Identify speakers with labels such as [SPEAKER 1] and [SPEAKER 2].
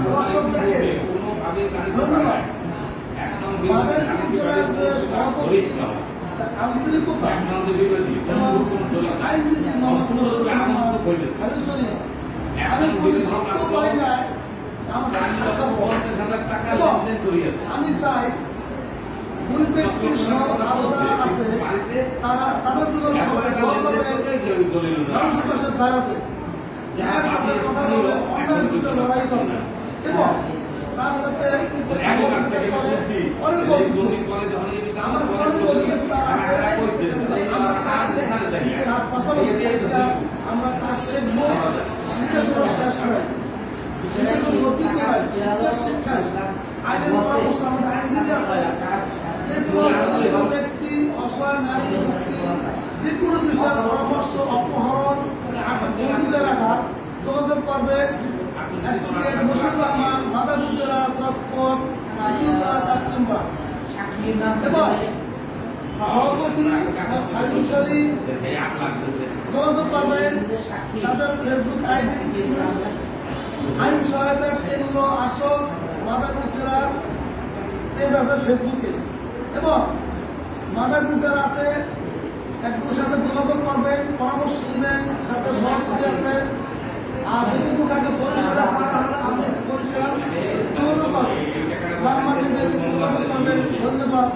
[SPEAKER 1] দর্শক দেখে ধন্যবাদ আমাদের জেলার যে সভাপতি আন্তরিকতা এবং আইনজীবী আমি পরিপক্ষ পাই নাই আমার এবং আমি চাই দুই ব্যক্তির আলাদা আছে তারা তাদের জন্য সবাই দোয়া করবে, মানুষের পাশে দাঁড়াবে, কথা বলবে, অন্যায়ের বিরুদ্ধে লড়াই করবে এবং তার সাথে অনেক আমার আছে তার পাশাপাশি আমরা তার শিখবো, শিক্ষাগুলো শেষ হয় শিক্ষাগুলো অতীত হয় শিক্ষায় আইনের পরামর্শ আমাদের আইনজীবী আছে যে কোনো ব্যক্তি অসহায় নারী মুক্তি যে কোনো বিষয়ে পরামর্শ অপহরণ বন্দিতে রাখা যোগাযোগ করবে অ্যাডভোকেট মুশির রহমান, মাদারীপুর জেলা জজ কোর্ট, তার চেম্বার এবং সভাপতি ফাইজুল শরীফ যোগাযোগ করবেন তাদের ফেসবুক আইডি আইন সহায়তা কেন্দ্র আসক মাদারীপুর জেলার পেজ আছে ফেসবুকে এবং মাদারীপুর জেলা আছে একটুর সাথে যোগাযোগ করবেন, পরামর্শ দিবেন, সাথে সভাপতি আছে আর যেটুকু থাকে পরিষেবা আপনি পরিষেবা যোগাযোগ করবেন, যোগাযোগ করবেন। ধন্যবাদ।